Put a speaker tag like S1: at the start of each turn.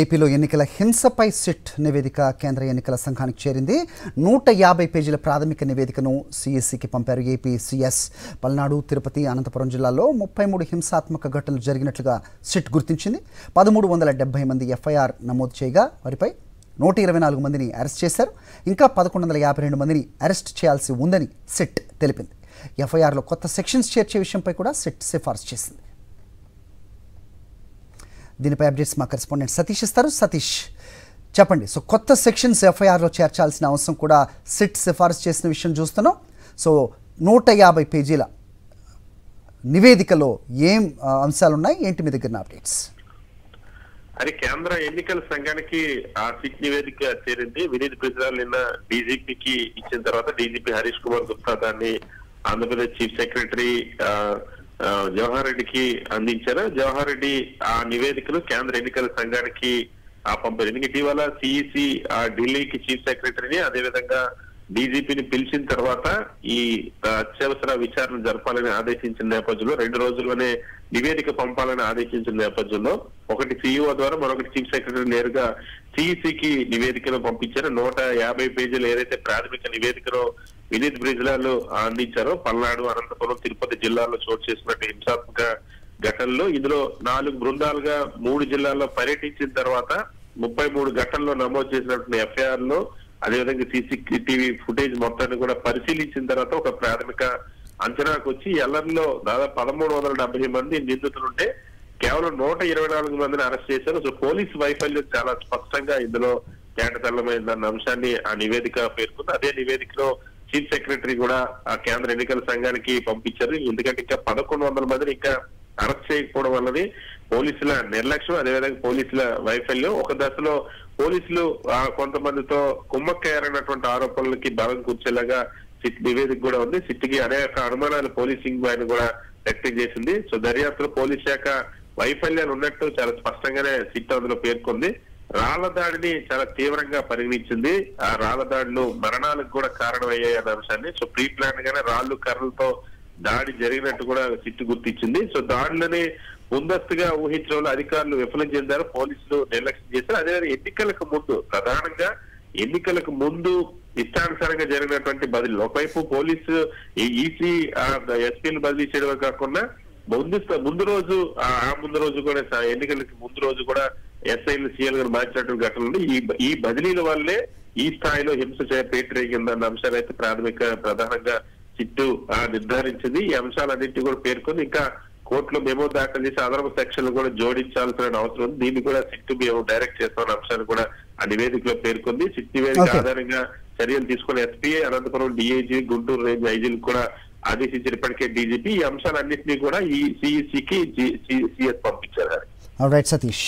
S1: ఏపీలో ఎన్నికల హింసపై సిట్ నివేదిక కేంద్ర ఎన్నికల సంఘానికి చేరింది. 150 పేజీల ప్రాథమిక నివేదికను సిఎస్సికి పంపారు ఏపీ సిఎస్. పల్నాడు, తిరుపతి, అనంతపురం జిల్లాల్లో 33 హింసాత్మక ఘటనలు జరిగినట్లుగా సిట్ గుర్తించింది. 1370 మంది ఎఫ్ఐఆర్ నమోదు చేయగా వారిపై 124 మందిని అరెస్ట్ చేశారు. ఇంకా 1152 మందిని అరెస్ట్ చేయాల్సి ఉందని సిట్ తెలిపింది. ఎఫ్ఐఆర్లో కొత్త సెక్షన్స్ చేర్చే విషయంపై కూడా సిట్ సిఫార్సు చేసింది. దీనిపై అప్డేట్స్ మా కరెస్పాండెంట్ సతీష్ ఇస్తారు. సతీష్, చెప్పండి. సో కొత్త సెక్షన్స్ ఎఫ్ఐఆర్లో చేర్చాల్సిన అవసరం కూడా సిట్ సిఫారసు చేసిన విషయం చూస్తున్నాం. సో 150 పేజీల నివేదికలో ఏం అంశాలు ఉన్నాయి, ఏంటి మీ దగ్గర అప్డేట్స్?
S2: అది కేంద్ర ఎన్నికల సంఘానికి ఆ సిట్ నివేదిక చేరింది. వినీత్ బ్రిజ్లాల్ నిన్న డీజీపీకి ఇచ్చిన తర్వాత డీజీపీ హరీష్ కుమార్ గుప్తా దాన్ని ఆంధ్రప్రదేశ్ చీఫ్ సెక్రటరీ జవహర్ రెడ్డికి అందించారు. జవహర్ రెడ్డి ఆ నివేదికను కేంద్ర ఎన్నికల సంఘానికి పంపారు. ఇటీవల సిఈసి ఢిల్లీకి చీఫ్ సెక్రటరీని, అదేవిధంగా డీజీపీని పిలిచిన తర్వాత ఈ అత్యవసర విచారణ జరపాలని ఆదేశించిన నేపథ్యంలో 2 రోజుల్లోనే నివేదిక పంపాలని ఆదేశించిన నేపథ్యంలో ఒకటి సిఇఓ ద్వారా, మరొకటి చీఫ్ సెక్రటరీ నేరుగా సిఈసికి నివేదికను పంపించారు. 150 పేజీలు ఏదైతే ప్రాథమిక నివేదికను వినీత్ బ్రిజ్లాల్ అందించారో పల్నాడు, అనంతపురం, తిరుపతి జిల్లాల్లో చోటు చేసుకున్నట్టు హింసాత్మక ఘటనలు, ఇందులో 4 బృందాలుగా 3 జిల్లాల్లో పర్యటించిన తర్వాత 33 ఘటనల్లో నమోదు చేసినటువంటి ఎఫ్ఐఆర్ లో, అదేవిధంగా సీసీటీవీ ఫుటేజ్ మొత్తాన్ని కూడా పరిశీలించిన తర్వాత ఒక ప్రాథమిక అంచనాకు వచ్చి ఎల్లర్లో దాదాపు 1370 మంది నిందితులుంటే కేవలం 124 మందిని అరెస్ట్ చేశారు. సో పోలీసు వైఫల్యం చాలా స్పష్టంగా ఇందులో తేటతెల్లమైందన్న అంశాన్ని ఆ నివేదిక పేర్కొంది. అదే నివేదికలో చీఫ్ సెక్రటరీ కూడా ఆ కేంద్ర ఎన్నికల సంఘానికి పంపించారు. ఎందుకంటే ఇంకా 1100 మందిని ఇంకా అరెస్ట్ చేయకపోవడం వల్లది పోలీసుల నిర్లక్ష్యం, అదేవిధంగా పోలీసుల వైఫల్యం. ఒక దశలో పోలీసులు కొంతమందితో కుమ్మక్కయ్యారన్నటువంటి ఆరోపణలకి బలం కూర్చేలాగా సిట్ నివేదిక కూడా ఉంది. సిట్కి అనేక అనుమానాలు పోలీసింగ్ ఆయన కూడా వ్యక్తం చేసింది. సో దర్యాప్తులో పోలీస్ శాఖ వైఫల్యాలు ఉన్నట్టు చాలా స్పష్టంగానే సిట్ అందులో పేర్కొంది. రాళ్ల దాడిని చాలా తీవ్రంగా పరిగణించింది. ఆ రాళ్ల దాడులు మరణాలకు కూడా కారణమయ్యాయి అనే అంశాన్ని. సో ప్రీ ప్లాన్ గానే రాళ్లు, కర్రలతో దాడి జరిగినట్టు కూడా సిట్టు గుర్తించింది. సో దాడులని ముందస్తుగా ఊహించడంలో అధికారులు విఫలం చెందారు, పోలీసులు నిర్లక్ష్యం చేశారు. అదేవిధంగా ఎన్నికలకు ముందు, ప్రధానంగా ఎన్నికలకు ముందు ఇష్టానుసారంగా జరిగినటువంటి బదిలీ, ఒకవైపు పోలీసు ఈసీ ఎస్పీలు బదిలీ చేయడమే కాకుండా ముందు రోజు కూడా ఎన్నికలకి ముందు రోజు కూడా ఎస్ఐలు, సీఎల్ గారు మార్చినటువంటి ఘటనలు ఈ బదిలీల వల్లే ఈ స్థాయిలో హింస పేటరేగిందన్న అంశాలు అయితే ప్రధానంగా సిట్టు నిర్ధారించింది. ఈ అంశాలన్నింటినీ కూడా పేర్కొని ఇంకా కోర్టులో మెమో దాఖలు చేసి అదనపు సెక్షన్లు కూడా జోడించాల్సిన అవసరం ఉంది. దీన్ని కూడా సిట్టు మేము డైరెక్ట్ చేస్తామన్న అంశాన్ని కూడా ఆ నివేదికలో పేర్కొంది. సిట్ నివేదిక ఆధారంగా చర్యలు తీసుకుని SP, Anantapur DIG, Guntur range ఐజీలకు కూడా ఆదేశించిన ఇప్పటికే డీజీపీ ఈ అంశాలన్నింటినీ కూడా ఈ సిఈసికి సిఎస్ పంపించారు.
S1: ఆల్రైట్ సతీష్.